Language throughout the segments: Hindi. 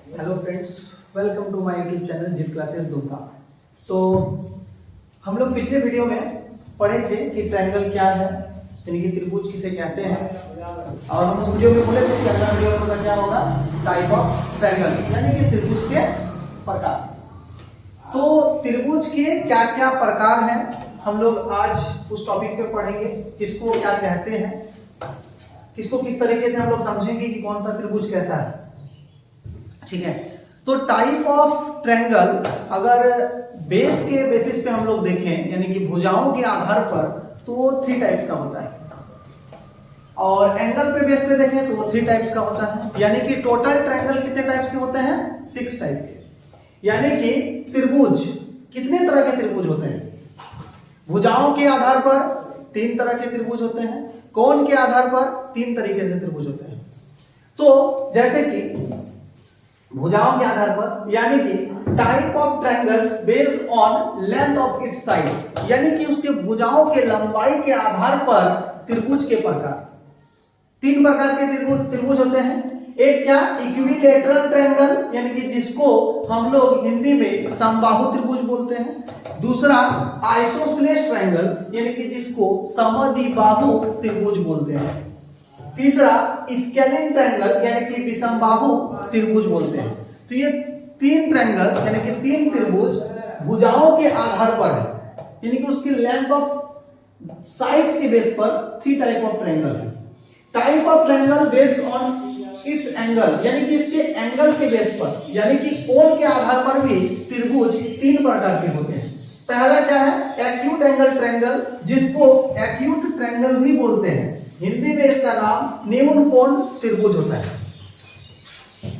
Hello friends, welcome to my YouTube channel Jeet classes Dumka. तो हम लोग पिछले वीडियो में पढ़े थे कि ट्रायंगल क्या है, यानी कि त्रिभुज किसे कहते हैं। और हम उस वीडियो में बोले थे कि अगला वीडियो में क्या होगा, टाइप ऑफ ट्रायंगल्स, यानी कि त्रिभुज के प्रकार। तो त्रिभुज के क्या क्या प्रकार हैं हम लोग आज उस टॉपिक पे पढ़ेंगे। किसको क्या कहते हैं, किसको किस तरीके से हम लोग समझेंगे कि कौन सा त्रिभुज कैसा है। ठीक है, तो टाइप ऑफ ट्रायंगल अगर बेस के बेसिस पे हम लोग देखें, यानी कि भुजाओं के आधार पर, तो वो 3 टाइप्स का होता है। और एंगल पे बेस पे देखें तो वो 3 टाइप्स का होता है। यानी कि टोटल ट्रायंगल कितने टाइप्स के होते हैं? 6 टाइप के। यानी कि त्रिभुज कितने तरह के त्रिभुज होते हैं? भुजाओं के आधार पर 3 तरह के त्रिभुज होते हैं, कोण के आधार पर 3 तरीके से त्रिभुज होते हैं। तो जैसे कि भुजाओं के आधार पर, यानी कि type of triangles based on length of its side, यानी कि उसके भुजाओं के लंबाई के आधार पर त्रिभुज के प्रकार। 3 प्रकार के त्रिभुज होते हैं। एक क्या, इक्विलैटरल ट्रायंगल, यानी कि जिसको हम लोग हिंदी में समबाहु त्रिभुज बोलते हैं। दूसरा आइसोसेलेस ट्रायंगल, यानी कि जिसको समद्विबाहु त्रिभुज बोलते हैं। तीसरा स्केलिन ट्रायंगल, यानी कि विषमबाहु त्रिभुज बोलते हैं। तो ये 3 ट्रायंगल, यानी कि 3 त्रिभुज भुजाओं के आधार पर है, यानी कि उसकी लेंथ ऑफ साइड्स के बेस पर 3 टाइप ऑफ ट्रायंगल है। Type of triangle based on it's angle, यानी कि इसके एंगल के बेस पर, यानी कि कोण के आधार पर भी त्रिभुज 3 प्रकार के होते हैं। पहला क्या है, एक्यूट एंगल ट्रायंगल, जिसको एक्यूट ट्रायंगल भी बोलते हैं। हिंदी में इसका नाम न्यून कोण त्रिभुज होता है।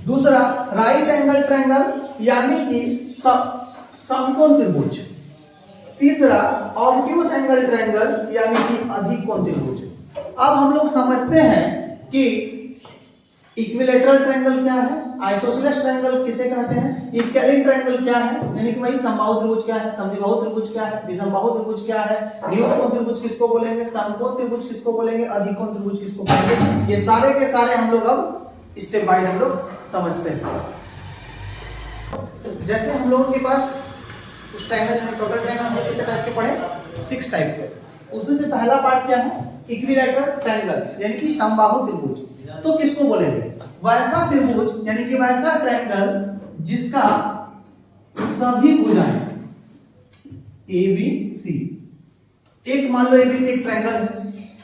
दूसरा राइट एंगल ट्रायंगल, यानी कि समकोण त्रिभुज। तीसरा ऑब्ट्यूस एंगल ट्रायंगल, यानी कि अधिक कोण त्रिभुज। अब हम लोग समझते हैं कि इक्विलैटरल ट्रायंगल क्या है, आइसोसेलेस ट्रायंगल किसे कहते हैं, स्केलिन ट्रायंगल क्या है, यानी कि भाई समबाहु त्रिभुज क्या है, समद्विबाहु त्रिभुज क्या है, विषमबाहु त्रिभुज क्या है, न्यून कोण त्रिभुज किसको बोलेंगे, समकोण त्रिभुज किसको बोलेंगे, अधिक कोण त्रिभुज किसको बोलेंगे। ये सारे के सारे हम लोग अब स्टेप बाय हम लोग समझते हैं। जैसे हम लोगों के पास उस ट्रायंगल, टोटल ट्रायंगल हम लोग कितने टाइप के पढ़े? 6 टाइप के। उसमें से पहला पार्ट क्या है, इक्विलैटरल ट्रायंगल, यानी कि समबाहु त्रिभुज। तो किसको बोलेंगे? वैसा त्रिभुज, यानी कि वैसा ट्रायंगल जिसका सभी भुजाएं ए बी सी, एक मान लो एबीसी एक ट्रायंगल है,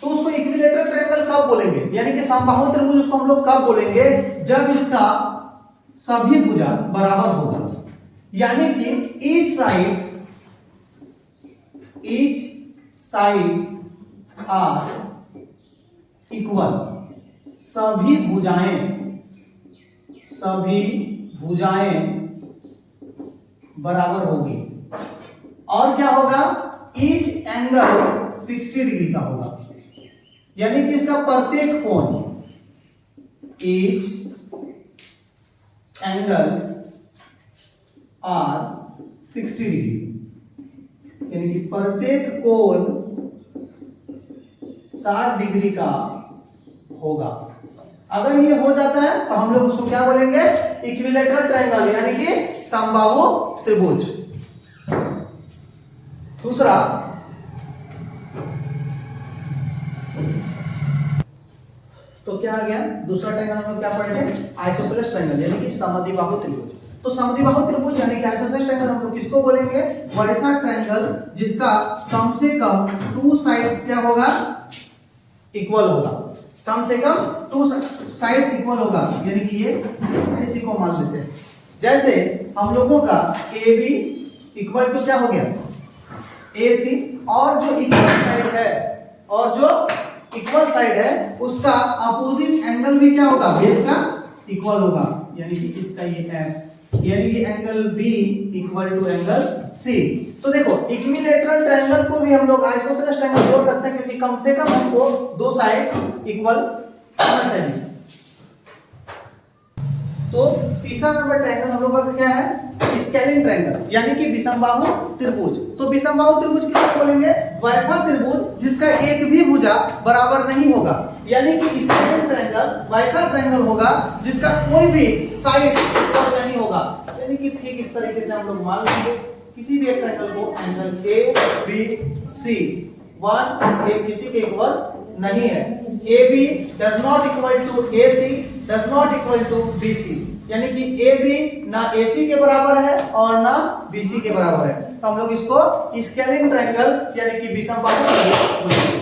तो उसको इक्विलैटरल ट्रायंगल कब बोलेंगे, यानी कि समबाहु त्रिभुज उसको हम लोग कब बोलेंगे? जब इसका सभी भुजा बराबर होगा, यानी कि ईच साइड्स आर इक्वल। सभी भुजाएं बराबर होगी। और क्या होगा, ईच एंगल 60 डिग्री का होगा, यानी कि इसका प्रत्येक कोण, ईच एंगल्स आर 60 डिग्री, यानी कि प्रत्येक कोण 60 डिग्री का होगा। अगर ये हो जाता है तो हम लोग उसको क्या बोलेंगे, इक्विलैटरल ट्रायंगल, यानी कि समबाहु त्रिभुज। दूसरा तो क्या आ गया, दूसरा ट्रायंगल हम लोग क्या पढ़े थे, आइसोसेलेस ट्रायंगल, यानी कि समद्विबाहु त्रिभुज। तो समद्विबाहु त्रिभुज यानी कि आइसोसेलेस ट्रायंगल हम लोग किसको बोलेंगे? वैसा ट्रायंगल जिसका कम से कम 2 साइड्स क्या होगा, इक्वल होगा। कम से कम 2 साइड्स इक्वल होगा, यानी कि ये इसी को मान लेते हैं। जैसे हम लोगों का ए बी इक्वल टू क्या हो गया, ए सी, और जो इक्वल साइड है उसका अपोजिट एंगल भी क्या होगा, बेस का इक्वल होगा, यानी कि इसका ये एक्स, यानी कि angle B equal to angle C. तो देखो इक्विलैटरल ट्रायंगल को भी हम लोग आइसोसेलेस ट्रायंगल बोल सकते हैं, क्योंकि कम से कम हमको 2 साइड्स इक्वल होना चाहिए। तो तीसरा नंबर ट्रायंगल हम लोग का क्या है? स्केलिन ट्रायंगल, यानी कि विषमबाहु त्रिभुज। तो विषमबाहु त्रिभुज किसको बोलेंगे? वैसा त्रिभुज जिसका एक भी भुजा बराबर नहीं होगा, यानी कि स्केलिन ट्रायंगल वैसा ट्रायंगल होगा जिसका कोई भी साइड इक्वल नहीं होगा। यानी कि ठीक इस तरीके से हम लोग मान लेंगे किसी भी एक ट्रायंगल को एंगल ए बी सी 1 ए किसी के इक्वल नहीं है, AB does not equal to AC does not equal to BC, यानी कि AB ना AC के बराबर है और ना BC के बराबर है। तो हम लोग इसको स्केलिन ट्रायंगल यानी कि विषमबाहु त्रिभुज बोलेंगे।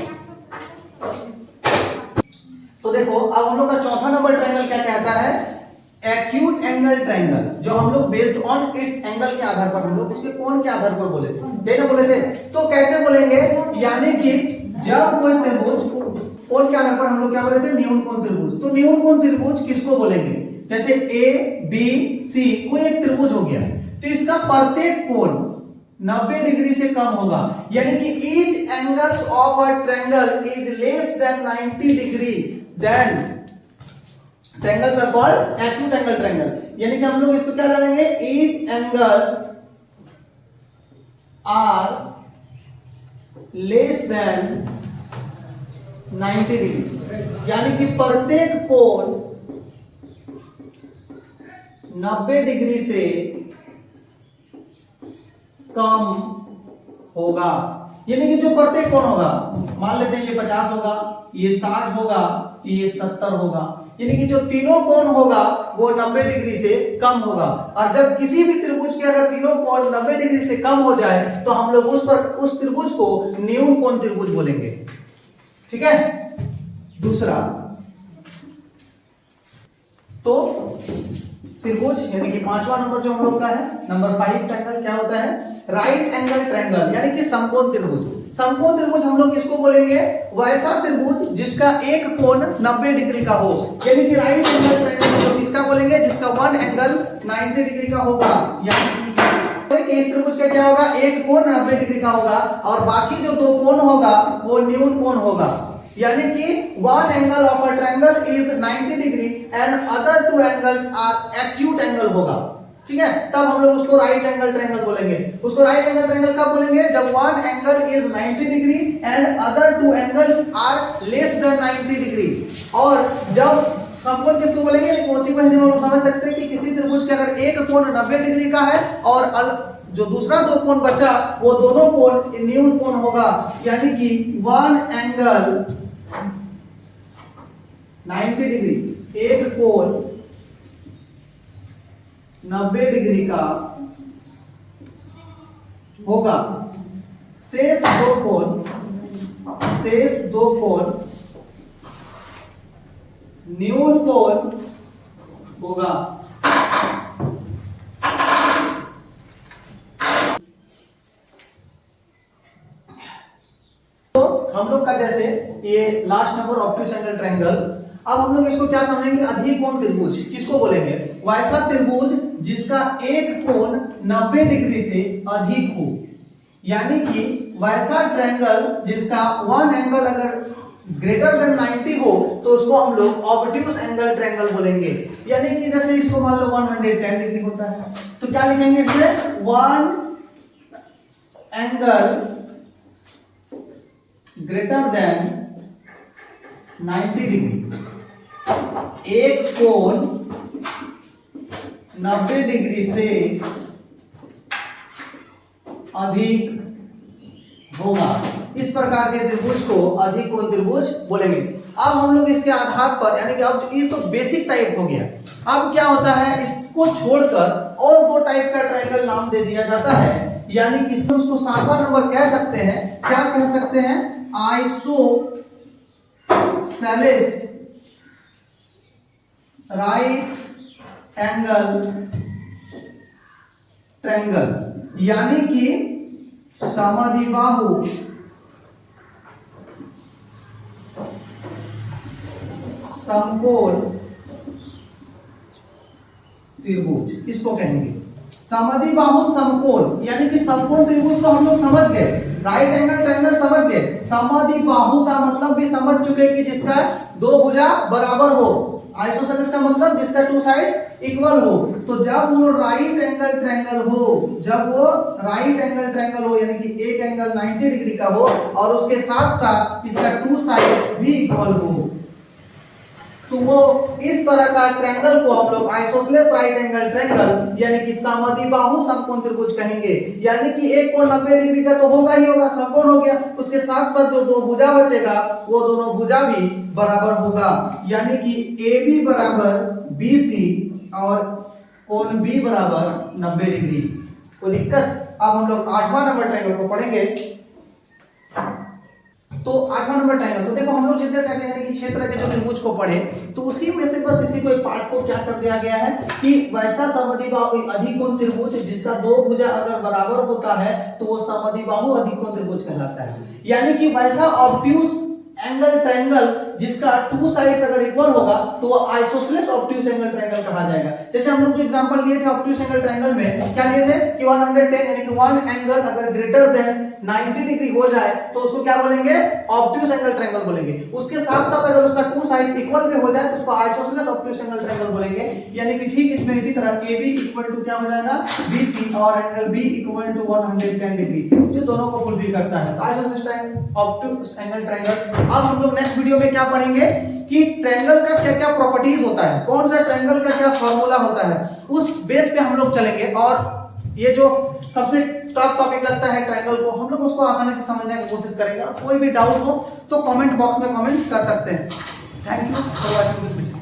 तो देखो अब हम लोग का चौथा नंबर ट्रायंगल क्या कहता है? एक्यूट एंगल ट्रायंगल, जो हम लोग बेस्ड ऑन इट्स एंगल के आधार पर, हम लोग उसके कोण के आधार पर बोले थे, बोले थे। तो कैसे बोलेंगे? यानी कि जब कोई त्रिभुज कोण के आधार पर हम लोग क्या बोले थे? न्यून कोण त्रिभुज। तो न्यून कोण त्रिभुज किसको बोलेंगे? जैसे ए बी सी कोई एक त्रिभुज हो गया, तो इसका प्रत्येक कोण 90 डिग्री से कम होगा, यानी कि each angles of a triangle is less than 90 degree, then triangles are called acute angle triangle. यानी कि हम लोग इसको क्या जानेंगे? Each angles are less than 90 degree, यानी कि प्रत्येक कोण 90 डिग्री से कम होगा। यानी कि जो प्रत्येक कोण होगा, मान लेते हैं ये 50 होगा, ये 60 होगा, ये 70 होगा, यानी कि जो तीनों कोण होगा वो 90 डिग्री से कम होगा। और जब किसी भी त्रिभुज के अगर तीनों कोण 90 डिग्री से कम हो जाए तो हम लोग उस त्रिभुज को न्यून कोण त्रिभुज बोलेंगे। ठीक है। दूसरा तो त्रिभुज यानी कि पांचवा नंबर जो हम लोग का है, नंबर 5 ट्रायंगल क्या होता है? राइट एंगल ट्रायंगल, यानी कि समकोण त्रिभुज। समकोण त्रिभुज हम लोग किसको बोलेंगे? वैसा त्रिभुज जिसका एक कोण 90 डिग्री का हो, यानी कि राइट एंगल ट्रायंगल हम लोग किसका बोलेंगे? जिसका वन एंगल 90 डिग्री का होगा, यानी कि इस त्रिभुज का क्या होगा? एक कोण 90 डिग्री का होगा और बाकी जो दो कोण होगा वो न्यून कोण होगा, यानी कि one angle of a triangle is 90 degree and other two angles are acute angle होगा। ठीक है, तब हम लोग उसको राइट एंगल ट्रायंगल बोलेंगे। उसको राइट एंगल ट्रायंगल कब बोलेंगे? जब one angle is 90 degree and other two angles are less than 90 degree। और जब समकोण किसको बोलेंगे? उसी को हिंदी में हम समझ सकते हैं कि किसी त्रिभुज के अगर एक कोण 90 डिग्री का है और जो दूसरा दो कोण बचा वो दोनों कोण न्यून कोण होगा, यानी कि वन एंगल 90 डिग्री, एक कोण 90 डिग्री का होगा, शेष दो कोण न्यून कोण होगा। तो हम लोग का जैसे ये last number obtuse angle triangle, अब हम लोग इसको क्या समझेंगे? अधिक कोण त्रिभुज किसको बोलेंगे? वैसा त्रिभुज जिसका एक कोण 90 डिग्री से अधिक हो, यानी कि वैसा ट्रायंगल जिसका वन एंगल अगर ग्रेटर देन 90 हो तो उसको हम लोग ऑब्ट्यूज एंगल ट्रायंगल बोलेंगे। यानी कि जैसे इसको मान लो 110 डिग्री होता है तो क्या लिखेंगे इसमें? One angle greater than 90 degree, एक कोण 90 डिग्री से अधिक होगा। इस प्रकार के त्रिभुज को अधिक कोण त्रिभुज बोलेंगे। अब हम लोग इसके आधार पर, यानी कि अब ये तो बेसिक टाइप हो गया, अब क्या होता है? इसको छोड़कर और दो टाइप का ट्रायंगल नाम दे दिया जाता है, यानी कि उसको 7वां नंबर कह सकते हैं। क्या कह सकते हैं? आइसोसेलेस राइट एंगल ट्रायंगल, यानी कि समद्विबाहु समकोण त्रिभुज इसको कहेंगे। समद्विबाहु समकोण, यानी कि समकोण त्रिभुज तो हम लोग समझ गए, राइट एंगल ट्रायंगल समझ गए, समद्विबाहु का मतलब भी समझ चुके कि जिसका दो भुजा बराबर हो। आइसोसेलेस का मतलब जिसका टू साइड्स इक्वल हो। तो जब वो राइट एंगल ट्रायंगल हो, जब वो राइट एंगल ट्रायंगल हो यानी कि एक एंगल 90 डिग्री का हो और उसके साथ साथ इसका टू साइड्स भी इक्वल हो, तो वो इस तरह का ट्रायंगल को हम लोग आइसोसेलेस राइट एंगल ट्रायंगल यानी कि समद्विबाहु समकोण त्रिभुज कहेंगे। यानी कि एक कोण 90 डिग्री का तो होगा ही होगा, समकोण हो गया, उसके साथ साथ जो दो भुजा बचेगा वो दोनों भुजा भी बराबर होगा। यानी कि AB बराबर BC और कोण B बराबर 90 डिग्री। कोई दिक्कत? अब हम लोग 8वां नंबर ट्रायंगल को पढ़ेंगे। तो 8वां नंबर ट्रायंगल, तो देखो हम लोग जितने ट्रायंगल यानी कि 6 तरह के जो त्रिभुज को पढ़े, तो उसी में से बस इसी को एक पार्ट को क्या कर दिया गया है कि वैसा समद्विबाहु अधिकोण त्रिभुज जिसका दो भुजा अगर बराबर होता है तो वो समद्विबाहु अधिकोण त्रिभुज कहलाता है। यानी कि वैसा ऑब्ट्यूज एंगल ट्रायंगल जिसका टू साइड्स अगर इक्वल होगा तो वो आइसोसेलेस ऑब्ट्यूज एंगल ट्रायंगल कहा जाएगा। जैसे हम लोग जो एग्जांपल लिए थे ऑब्ट्यूज एंगल ट्रायंगल में, क्या लिए थे कि 110 यानी कि वन एंगल अगर ग्रेटर देन 90 डिग्री हो जाए तो उसको क्या बोलेंगे? ऑब्ट्यूज एंगल ट्रायंगल बोलेंगे। उसके साथ साथ अगर उसका टू साइड्स इक्वल भी हो जाए तो उसको आइसोसेलेस ऑब्ट्यूज एंगल ट्रायंगल बोलेंगे। यानी कि ठीक इसमें इसी तरह AB इक्वल टू क्या हो जाएगा? BC और angle B equal to 110 degree, जो दोनों को फुलफिल करता है। तो आइसोसेलेस ऑब्ट्यूज एंगल ट्रायंगल। अब हम लोग नेक्स्ट वीडियो में क्या पढ़ेंगे कि ट्रायंगल का क्या क्या प्रॉपर्टीज होता है, कौन सा ट्रायंगल का क्या फार्मूला होता है, उस बेस पे हम लोग चलेंगे। और ये जो सबसे टॉप टॉपिक लगता है ट्रायंगल को, हम लोग उसको आसानी से समझने की कोशिश करेंगे। और कोई भी डाउट हो तो कमेंट बॉक्स में कमेंट कर सकते हैं। Thank you for watching this video.